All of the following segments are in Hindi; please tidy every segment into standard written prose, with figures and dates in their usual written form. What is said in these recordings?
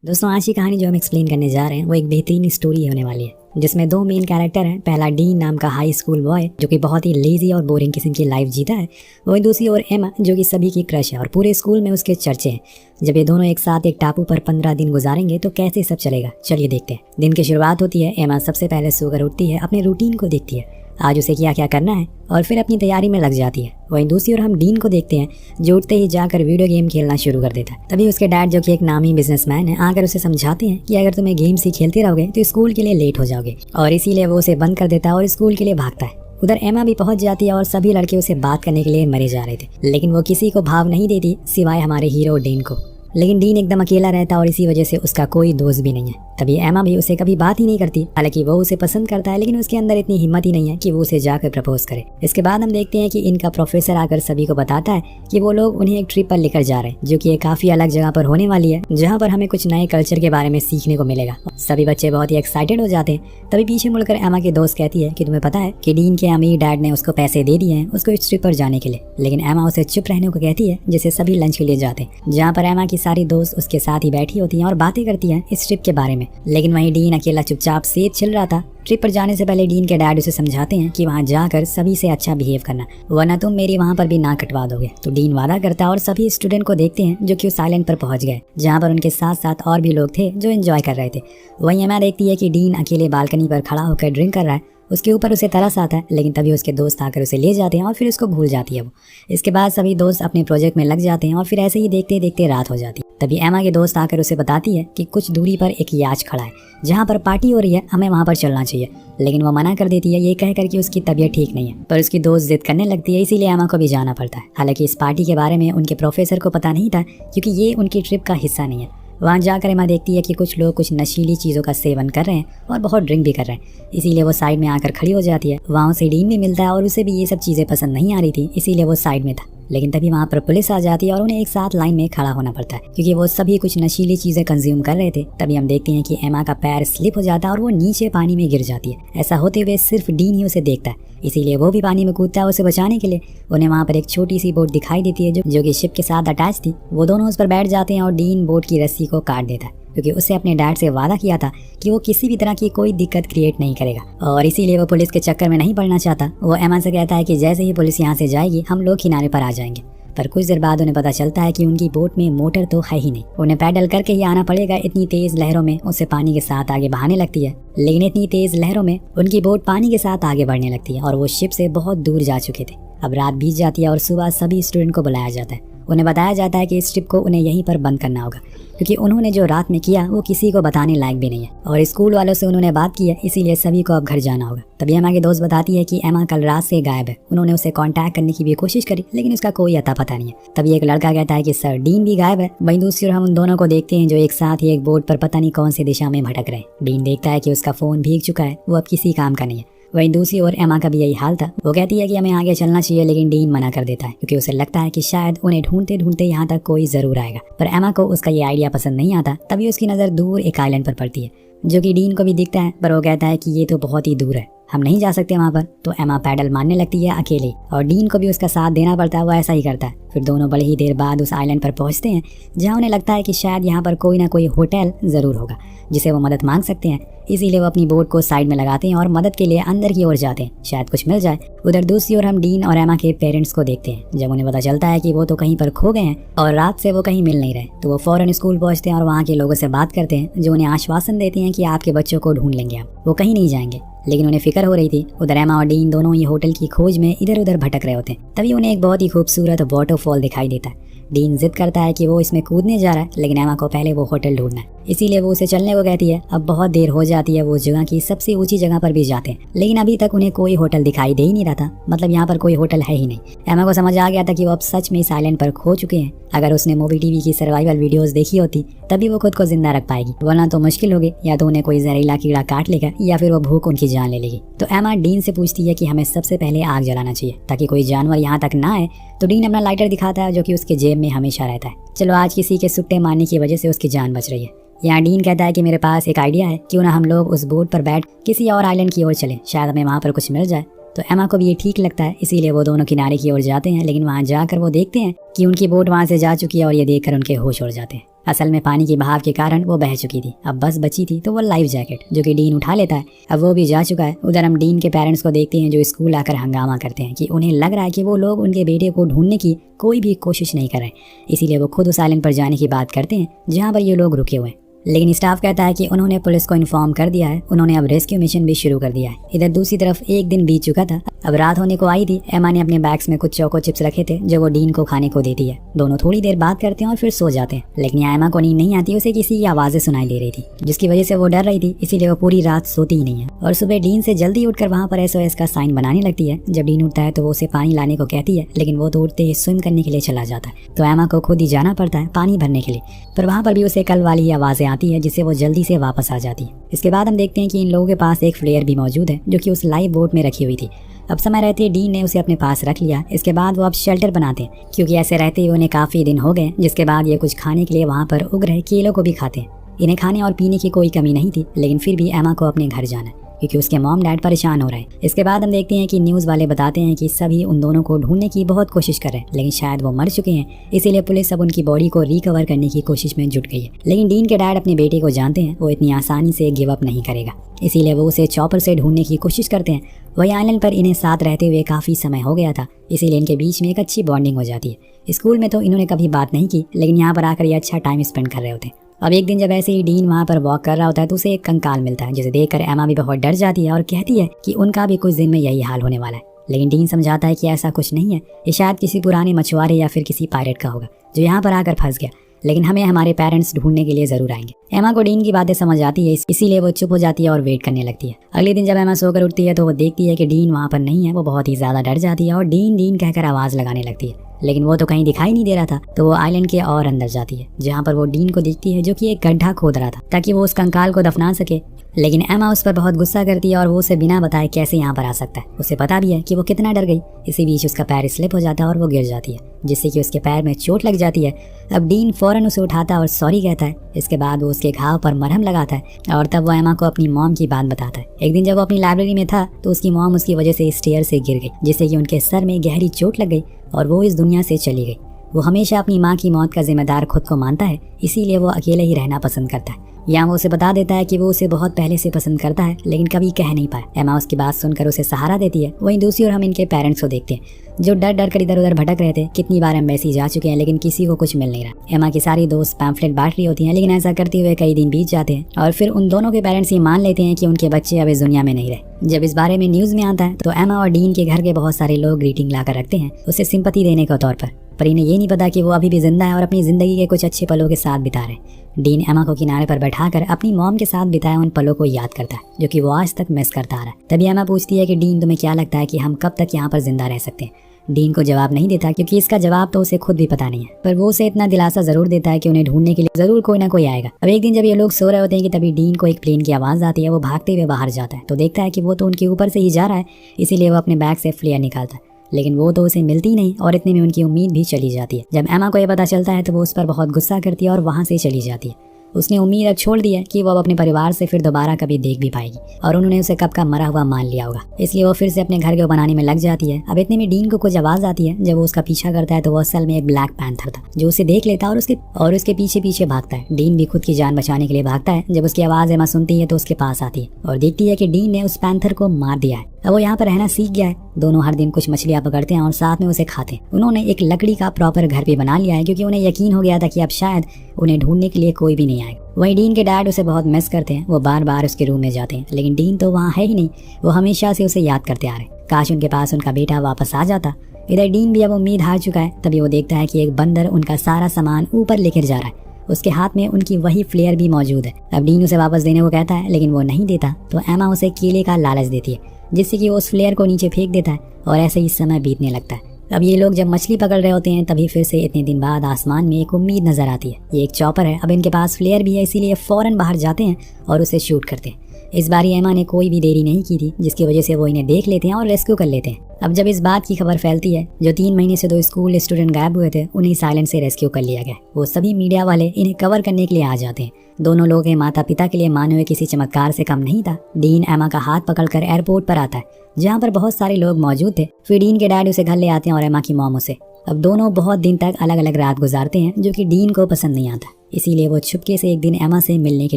दोस्तों आज की कहानी जो हम एक्सप्लेन करने जा रहे हैं वो एक बेहतरीन स्टोरी होने वाली है जिसमें दो मेन कैरेक्टर हैं। पहला डीन नाम का हाई स्कूल बॉय जो कि बहुत ही लेजी और बोरिंग किस्म की लाइफ जीता है, वहीं दूसरी ओर एमा जो कि सभी की क्रश है और पूरे स्कूल में उसके चर्चे हैं। जब ये दोनों एक साथ एक टापू पर 15 दिन गुजारेंगे तो कैसे सब चलेगा, चलिए देखते हैं। दिन की शुरुआत होती है। एमा सबसे पहले सोकर उठती है, अपने रूटीन को देखती है, आज उसे क्या क्या करना है और फिर अपनी तैयारी में लग जाती है। वहीं दूसरी ओर हम डीन को देखते हैं जो उठते ही जाकर वीडियो गेम खेलना शुरू कर देता है। तभी उसके डैड जो कि एक नामी बिजनेसमैन है आकर उसे समझाते हैं कि अगर तुम्हें गेम्स ही खेलते रहोगे तो स्कूल के लिए लेट हो जाओगे, और इसीलिए वो उसे बंद कर देता है और स्कूल के लिए भागता है। उधर एमा भी पहुंच जाती है और सभी लड़के उसे बात करने के लिए मरे जा रहे थे, लेकिन वो किसी को भाव नहीं देती सिवाय हमारे हीरो डीन को। लेकिन डीन एकदम अकेला रहता है और इसी वजह से उसका कोई दोस्त भी नहीं है। तभी एमा भी उसे कभी बात ही नहीं करती। हालांकि वो उसे पसंद करता है लेकिन उसके अंदर इतनी हिम्मत ही नहीं है कि वो उसे जाकर प्रपोज करे। इसके बाद हम देखते हैं कि इनका प्रोफेसर आकर सभी को बताता है कि वो लोग उन्हें एक ट्रिप पर लेकर जा रहे हैं जो कि एक काफी अलग जगह पर होने वाली है, जहाँ पर हमें कुछ नए कल्चर के बारे में सीखने को मिलेगा। सभी बच्चे बहुत ही एक्साइटेड हो जाते हैं। तभी पीछे मुड़कर एमा के दोस्त कहती है कि तुम्हें पता है कि डीन के अमीर डैड ने उसको पैसे दे दिए हैं उसको इस ट्रिप पर जाने के लिए। लेकिन एमा उसे चुप रहने को कहती है, जिसे सभी लंच के लिए जाते हैं, जहाँ पर एमा की सारी दोस्त उसके साथ ही बैठी होती हैं और बातें करती हैं इस ट्रिप के बारे में। लेकिन वहीं डीन अकेला चुपचाप सेब छिल रहा था। ट्रिप पर जाने से पहले डीन के डैड उसे समझाते हैं कि वहाँ जाकर सभी से अच्छा बिहेव करना, वरना तुम मेरी वहाँ पर भी नाक कटवा दोगे। तो डीन वादा करता है और सभी स्टूडेंट को देखते हैं जो कि उस आइलैंड पर पहुंच गए, जहाँ पर उनके साथ साथ और भी लोग थे जो एंजॉय कर रहे थे। वहीं एमा देखती है कि डीन अकेले बालकनी पर खड़ा होकर ड्रिंक कर रहा है। उसके ऊपर उसे तरस आता है, लेकिन तभी उसके दोस्त आकर उसे ले जाते हैं और फिर उसको भूल जाती है वो। इसके बाद सभी दोस्त अपने प्रोजेक्ट में लग जाते हैं और फिर ऐसे ही देखते देखते रात हो जाती है। तभी एमा के दोस्त आकर उसे बताती है कि कुछ दूरी पर एक याच खड़ा है जहाँ पर पार्टी हो रही है, हमें वहाँ पर चलना चाहिए। लेकिन वो मना कर देती है, ये कहकर कि उसकी तबीयत ठीक नहीं है। पर उसकी दोस्त जिद करने लगती है, इसीलिए एमा को भी जाना पड़ता है। हालांकि इस पार्टी के बारे में उनके प्रोफेसर को पता नहीं था क्योंकि ये उनकी ट्रिप का हिस्सा नहीं है। वहाँ जाकर एमा देखती है कि कुछ लोग कुछ नशीली चीज़ों का सेवन कर रहे हैं और बहुत ड्रिंक भी कर रहे हैं, इसीलिए वो साइड में आकर खड़ी हो जाती है। वहाँ उसे डीन भी मिलता है और उसे भी ये सब चीज़ें पसंद नहीं आ रही थी, इसीलिए वो साइड में था। लेकिन तभी वहाँ पर पुलिस आ जाती है और उन्हें एक साथ लाइन में खड़ा होना पड़ता है क्योंकि वो सभी कुछ नशीली चीज़ें कंज्यूम कर रहे थे। तभी हम देखते हैं कि एमा का पैर स्लिप हो जाता है और वो नीचे पानी में गिर जाती है। ऐसा होते हुए सिर्फ डीन ही उसे देखता है, इसीलिए वो भी पानी में कूदता है उसे बचाने के लिए। उन्हें वहाँ पर एक छोटी सी बोट दिखाई देती है जो कि शिप के साथ अटैच थी। वो दोनों उस पर बैठ जाते हैं और डीन बोट की रस्सी को काट देता है क्योंकि उससे अपने डैड से वादा किया था कि वो किसी भी तरह की कोई दिक्कत क्रिएट नहीं करेगा, और इसीलिए वो पुलिस के चक्कर में नहीं पड़ना चाहता। वो एमा से कहता है कि जैसे ही पुलिस यहाँ से जाएगी हम लोग किनारे पर आ जाएंगे। पर कुछ देर बाद उन्हें पता चलता है कि उनकी बोट में मोटर तो है ही नहीं, उन्हें पैडल करके ही आना पड़ेगा। इतनी तेज लहरों में उसे पानी के साथ आगे बहाने लगती है, लेकिन इतनी तेज लहरों में उनकी बोट पानी के साथ आगे बढ़ने लगती है और वो शिप से बहुत दूर जा चुके थे। अब रात बीत जाती है और सुबह सभी स्टूडेंट को बुलाया जाता है। उन्हें बताया जाता है कि इस ट्रिप को उन्हें यहीं पर बंद करना होगा क्योंकि उन्होंने जो रात में किया वो किसी को बताने लायक भी नहीं है, और स्कूल वालों से उन्होंने बात की है, इसीलिए सभी को अब घर जाना होगा। तभी एमा के दोस्त बताती है कि एमा कल रात से गायब है। उन्होंने उसे कांटेक्ट करने की भी कोशिश करी लेकिन उसका कोई अता पता नहीं है। तभी एक लड़का कहता है कि सर डीन भी गायब है। वहीं दूसरी ओर हम उन दोनों को देखते हैं जो एक साथ ही एक बोट पर पता नहीं कौन सी दिशा में भटक रहे हैं। डीन देखता है कि उसका फोन भीग चुका है, वो अब किसी काम का नहीं है। वहीं दूसरी ओर एमा का भी यही हाल था। वो कहती है कि हमें आगे चलना चाहिए, लेकिन डीन मना कर देता है क्योंकि उसे लगता है कि शायद उन्हें ढूंढते ढूंढते यहाँ तक कोई जरूर आएगा। पर एमा को उसका ये आइडिया पसंद नहीं आता। तभी उसकी नज़र दूर एक आइलैंड पर पड़ती है जो कि डीन को भी दिखता है, पर वो कहता है कि ये तो बहुत ही दूर है, हम नहीं जा सकते वहाँ पर। तो एमा पैडल मारने लगती है अकेले और डीन को भी उसका साथ देना पड़ता है। वो ऐसा ही करता है। फिर दोनों बड़ी ही देर बाद उस आइलैंड पर पहुँचते हैं जहाँ उन्हें लगता है कि शायद यहाँ पर कोई ना कोई होटल ज़रूर होगा जिसे वो मदद मांग सकते हैं। इसीलिए वो अपनी बोट को साइड में लगाते हैं और मदद के लिए अंदर की ओर जाते हैं, शायद कुछ मिल जाए। उधर दूसरी ओर हम डीन और एमा के पेरेंट्स को देखते हैं। जब उन्हें पता चलता है कि वो तो कहीं पर खो गए हैं और रात से वो कहीं मिल नहीं रहे, तो वो फौरन स्कूल पहुंचते हैं और वहाँ के लोगों से बात करते हैं जो उन्हें आश्वासन देते हैं कि आपके बच्चों को ढूंढ लेंगे, आप वो कहीं नहीं जाएंगे। लेकिन उन्हें फिक्र हो रही थी। उधर एमा और डीन दोनों ही होटल की खोज में इधर उधर भटक रहे होते हैं। तभी उन्हें एक बहुत ही खूबसूरत वाटरफॉल दिखाई देता है। डीन जिद करता है कि वो इसमें कूदने जा रहा है, लेकिन एमा को पहले वो होटल ढूंढना है, इसीलिए वो उसे चलने को कहती है। अब बहुत देर हो जाती है, वो जगह की सबसे ऊंची जगह पर भी जाते हैं, लेकिन अभी तक उन्हें कोई होटल दिखाई दे ही नहीं रहा था। मतलब यहाँ पर कोई होटल है ही नहीं। एमा को समझ आ गया था कि वो अब सच में इस आइलैंड पर खो चुके हैं। अगर उसने मूवी टीवी की सर्वाइवल वीडियोस देखी होती तभी वो खुद को जिंदा रख पाएगी, वरना तो मुश्किल होगी। या तो उन्हें कोई जहरीला कीड़ा काट लेगा या फिर वो भूख उनकी जान ले लेगी। तो एमा डीन से पूछती है कि हमें सबसे पहले आग जलाना चाहिए ताकि कोई जानवर यहाँ तक ना आए। तो डीन अपना लाइटर दिखाता है जो कि उसके जेब में हमेशा रहता है। चलो आज किसी के सुट्टे मारने की वजह से उसकी जान बच रही है। यहाँ डीन कहता है कि मेरे पास एक आइडिया है, क्यों ना हम लोग उस बोट पर बैठ किसी और आइलैंड की ओर चलें, शायद हमें वहाँ पर कुछ मिल जाए। तो एमा को भी ये ठीक लगता है, इसीलिए वो दोनों किनारे की ओर जाते हैं। लेकिन वहाँ जाकर वो देखते हैं कि उनकी बोट वहाँ से जा चुकी है और ये देखकर उनके होश उड़ जाते हैं। असल में पानी की बहाव के कारण वो बह चुकी थी। अब बस बची थी तो वो लाइफ जैकेट, जो कि डीन उठा लेता है। अब वो भी जा चुका है। उधर हम डीन के पेरेंट्स को देखते हैं जो स्कूल आकर हंगामा करते हैं कि उन्हें लग रहा है कि वो लोग उनके बेटे को ढूंढने की कोई भी कोशिश नहीं कर रहे, इसीलिए वो खुद उस आइलैंड पर जाने की बात करते हैं जहाँ पर ये लोग रुके हुए हैं। लेकिन स्टाफ कहता है कि उन्होंने पुलिस को इन्फॉर्म कर दिया है, उन्होंने अब रेस्क्यू मिशन भी शुरू कर दिया है। इधर दूसरी तरफ एक दिन बीत चुका था, अब रात होने को आई थी। एमा ने अपने बैग्स में कुछ चोको चिप्स रखे थे जो वो डीन को खाने को देती है। दोनों थोड़ी देर बात करते हैं और फिर सो जाते हैं। लेकिन एमा को नींद नहीं आती, उसे किसी की आवाजें सुनाई दे रही थी जिसकी वजह से वो डर रही थी, इसीलिए वो पूरी रात सोती ही नहीं है। और सुबह डीन से जल्दी उठकर वहाँ पर SOS का साइन बनाने लगती है। जब डीन उठता है तो वो उसे पानी लाने को कहती है, लेकिन वो तो उठते ही स्विम करने के लिए चला जाता है। तो एमा को खुद ही जाना पड़ता है पानी भरने के लिए, पर वहाँ पर भी उसे कल वाली आवाजें आती है जिससे वो जल्दी से वापस आ जाती है। इसके बाद हम देखते हैं कि इन लोगों के पास एक फ्लेयर भी मौजूद है जो कि उस लाइव बोट में रखी हुई थी। अब समय रहते डीन ने उसे अपने पास रख लिया। इसके बाद वो अब शेल्टर बनाते हैं क्योंकि ऐसे रहते हुए उन्हें काफी दिन हो गए। जिसके बाद ये कुछ खाने के लिए वहाँ पर उग रहे केलों को भी खाते हैं। इन्हें खाने और पीने की कोई कमी नहीं थी, लेकिन फिर भी एमा को अपने घर जाना है क्योंकि उसके मॉम डैड परेशान हो रहे हैं। इसके बाद हम देखते हैं कि न्यूज़ वाले बताते हैं कि सभी उन दोनों को ढूंढने की बहुत कोशिश कर रहे हैं, लेकिन शायद वो मर चुके हैं, इसीलिए पुलिस अब उनकी बॉडी को रिकवर करने की कोशिश में जुट गई है। लेकिन डीन के डैड अपने बेटे को जानते हैं, वो इतनी आसानी से गिव अप नहीं करेगा, इसीलिए वो उसे चॉपर से ढूंढने की कोशिश करते हैं। वही आइलैंड पर इन्हें साथ रहते हुए काफ़ी समय हो गया था, इसीलिए इनके बीच में एक अच्छी बॉन्डिंग हो जाती है। स्कूल में तो इन्होंने कभी बात नहीं की, लेकिन यहाँ पर आकर ये अच्छा टाइम स्पेंड कर रहे होते हैं। अब एक दिन जब ऐसे ही डीन वहाँ पर वॉक कर रहा होता है तो उसे एक कंकाल मिलता है, जिसे देखकर एमा भी बहुत डर जाती है और कहती है कि उनका भी कुछ दिन में यही हाल होने वाला है। लेकिन डीन समझाता है कि ऐसा कुछ नहीं है, ये शायद किसी पुराने मछुआरे या फिर किसी पायलट का होगा जो यहाँ पर आकर फंस गया, लेकिन हमें हमारे पेरेंट्स ढूंढने के लिए जरूर आएंगे। एमा को डीन की बातें समझ आती है, इसीलिए वो चुप हो जाती है और वेट करने लगती है। अगले दिन जब एमा सोकर उठती है तो वो देखती है कि डीन वहाँ पर नहीं है। वो बहुत ही ज्यादा डर जाती है और डीन डीन कहकर आवाज लगाने लगती है, लेकिन वो तो कहीं दिखाई नहीं दे रहा था। तो वो आइलैंड के और अंदर जाती है जहाँ पर वो डीन को देखती है जो कि एक गड्ढा खोद रहा था ताकि वो उस कंकाल को दफना सके। लेकिन एमा उस पर बहुत गुस्सा करती है और वो उसे बिना बताए कैसे यहाँ पर आ सकता है। उसे पता भी है कि वो कितना डर गई। इसी बीच उसका पैर स्लिप हो जाता है और वो गिर जाती है, जिससे कि उसके पैर में चोट लग जाती है। अब डीन फौरन उसे उठाता है और सॉरी कहता है। इसके बाद वो उसके घाव पर मरहम लगाता है और तब वो एमा को अपनी मॉम की बात बताता है। एक दिन जब वो अपनी लाइब्रेरी में था तो उसकी मॉम उसकी वजह से स्टेयर से गिर गई, जिससे कि उनके सर में गहरी चोट लग गई और वो इस दुनिया से चली गई। वो हमेशा अपनी माँ की मौत का जिम्मेदार खुद को मानता है, इसीलिए वो अकेले ही रहना पसंद करता है। यहाँ वो उसे बता देता है कि वो उसे बहुत पहले से पसंद करता है, लेकिन कभी कह नहीं पाया। एमा उसकी बात सुनकर उसे सहारा देती है। वहीं दूसरी ओर हम इनके पेरेंट्स को देखते हैं जो डर डर कर इधर उधर भटक रहे थे। कितनी बार एम्बेसी जा चुके हैं, लेकिन किसी को कुछ मिल नहीं रहा। एमा की सारी दोस्त पैम्फलेट बांट रही होती हैं, लेकिन ऐसा करते हुए कई दिन बीत जाते हैं और फिर उन दोनों के पेरेंट्स ये मान लेते हैं कि उनके बच्चे अब इस दुनिया में नहीं रहे। जब इस बारे में न्यूज में आता है तो एमा और डीन के घर के बहुत सारे लोग ग्रीटिंग लाकर रखते हैं उसे सिंपैथी देने के तौर पर इन्हें ये नहीं पता कि वो अभी भी जिंदा है और अपनी जिंदगी के कुछ अच्छे पलों के साथ बिता रहे हैं। डीन एमा को किनारे पर बैठाकर अपनी मॉम के साथ बिताए उन पलों को याद करता है जो कि वो आज तक मिस करता आ रहा है। तभी एमा पूछती है कि डीन तुम्हें क्या लगता है कि हम कब तक यहाँ पर जिंदा रह सकते हैं। डीन को जवाब नहीं देता क्योंकि इसका जवाब तो उसे खुद भी पता नहीं है, पर वो उसे इतना दिलासा जरूर देता है कि उन्हें ढूंढने के लिए जरूर कोई ना कोई आएगा। अब एक दिन जब ये लोग सो रहे होते हैं कि तभी डीन को एक प्लेन की आवाज आती है। वो भागते हुए बाहर जाता है तो देखता है कि वो तो उनके ऊपर से ही जा रहा है, इसीलिए वो अपने बैग से फ्लेयर निकालता है, लेकिन वो तो उसे मिलती नहीं और इतने में उनकी उम्मीद भी चली जाती है। जब एमा को ये पता चलता है तो वो उस पर बहुत गुस्सा करती है और वहाँ से चली जाती है। उसने उम्मीद अब छोड़ दी है कि वो अब अपने परिवार से फिर दोबारा कभी देख भी पाएगी और उन्होंने उसे कब का मरा हुआ मान लिया होगा, इसलिए वो फिर से अपने घर को बनाने में लग जाती है। अब इतने में डीन को कुछ आवाज आती है। जब वो उसका पीछा करता है तो वो असल में एक ब्लैक पैंथर था जो उसे देख लेता है और उसके पीछे पीछे भागता है। डीन भी खुद की जान बचाने के लिए भागता है। जब उसकी आवाज एमा सुनती है तो उसके पास आती है और देखती है कि डीन ने उस पैंथर को मार दिया है। अब वो यहाँ पर रहना सीख गया है। दोनों हर दिन कुछ मछलियाँ पकड़ते हैं और साथ में उसे खाते हैं। उन्होंने एक लकड़ी का प्रॉपर घर भी बना लिया है क्योंकि उन्हें यकीन हो गया था कि अब शायद उन्हें ढूंढने के लिए कोई भी नहीं आएगा। वहीं डीन के डैड उसे बहुत मिस करते हैं। वो बार बार उसके रूम में जाते हैं, लेकिन डीन तो वहाँ है ही नहीं। वो हमेशा से उसे याद करते आ रहे। काश उनके पास उनका बेटा वापस आ जाता। इधर डीन भी अब उम्मीद हार चुका है। तभी वो देखता है कि एक बंदर उनका सारा सामान ऊपर लेकर जा रहा है। उसके हाथ में उनकी वही फ्लेयर भी मौजूद है। अब डीन उसे वापस देने को कहता है, लेकिन वो नहीं देता। तो एमा उसे केले का लालच देती है, जिससे कि वो उस फ्लेयर को नीचे फेंक देता है और ऐसे ही समय बीतने लगता है। अब ये लोग जब मछली पकड़ रहे होते हैं तभी फिर से इतने दिन बाद आसमान में एक उम्मीद नजर आती है। ये एक चॉपर है। अब इनके पास फ्लेयर भी है, इसीलिए फौरन बाहर जाते हैं और उसे शूट करते हैं। इस बार एमा ने कोई भी देरी नहीं की थी, जिसकी वजह से वो इन्हें देख लेते हैं और रेस्क्यू कर लेते हैं। अब जब इस बात की खबर फैलती है, जो 3 महीने से 2 स्कूल स्टूडेंट गायब हुए थे उन्हें साइलेंट से रेस्क्यू कर लिया गया। वो सभी मीडिया वाले इन्हें कवर करने के लिए आ जाते हैं। दोनों लोग के माता पिता के लिए माने हुए किसी चमत्कार से कम नहीं था। डीन एमा का हाथ पकड़कर एयरपोर्ट पर आता है, जहाँ पर बहुत सारे लोग मौजूद थे। फिर डीन के डैड उसे घर ले आते हैं और एमा की मॉम उसे अब दोनों बहुत दिन तक अलग अलग रात गुजारते हैं, जो कि डीन को पसंद नहीं आता। इसीलिए वो छुपके से एक दिन एमा से मिलने के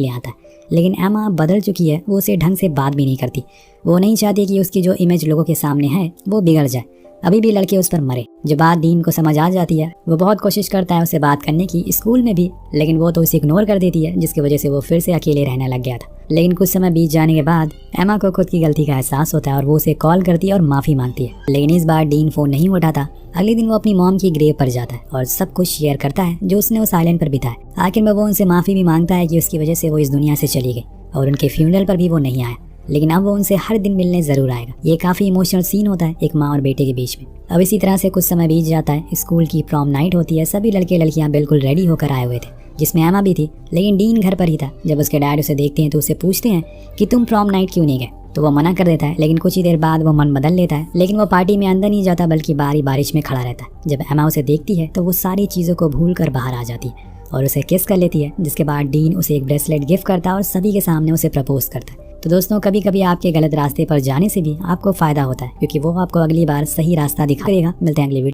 लिए आता है। लेकिन एमा बदल चुकी है, वो उसे ढंग से बात भी नहीं करती। वो नहीं चाहती कि उसकी जो इमेज लोगों के सामने है वो बिगड़ जाए, अभी भी लड़के उस पर मरे। जो बात डीन को समझ आ जाती है, वो बहुत कोशिश करता है उससे बात करने की स्कूल में भी, लेकिन वो तो उसे इग्नोर कर देती है, जिसकी वजह से वो फिर से अकेले रहने लग गया था। लेकिन कुछ समय बीत जाने के बाद एमा को खुद की गलती का एहसास होता है और वो उसे कॉल करती है और माफी मांगती है। लेकिन इस बार डीन फोन नहीं उठाता। अगले दिन वो अपनी मॉम की ग्रेव पर जाता है और सब कुछ शेयर करता है जो उसने उस आइलैंड पर बिताया। आखिर में वो उनसे माफी भी मांगता है कि उसकी वजह से वो इस दुनिया से चली गई और उनके फ्यूनरल पर भी वो नहीं आया, लेकिन अब वो उनसे हर दिन मिलने जरूर आएगा। ये काफी इमोशनल सीन होता है एक माँ और बेटे के बीच में। अब इसी तरह से कुछ समय बीत जाता है। स्कूल की प्रॉम नाइट होती है। सभी लड़के लड़कियां बिल्कुल रेडी होकर आए हुए थे, जिसमें एमा भी थी, लेकिन डीन घर पर ही था। जब उसके डैड उसे देखते हैं तो उसे पूछते हैं कि तुम प्रॉम नाइट क्यों नहीं गए, तो वो मना कर देता है। लेकिन कुछ ही देर बाद वो मन बदल लेता है, लेकिन वो पार्टी में अंदर नहीं जाता बल्कि बाहरी बारिश में खड़ा रहता है। जब एमा उसे देखती है तो वो सारी चीजों को भूल कर बाहर आ जाती है और उसे किस कर लेती है, जिसके बाद डीन उसे एक ब्रेसलेट गिफ्ट करता है और सभी के सामने उसे प्रपोज करता है। तो दोस्तों, कभी कभी आपके गलत रास्ते पर जाने से भी आपको फायदा होता है, क्योंकि वो आपको अगली बार सही रास्ता दिखाएगा। मिलते हैं अगली वीडियो।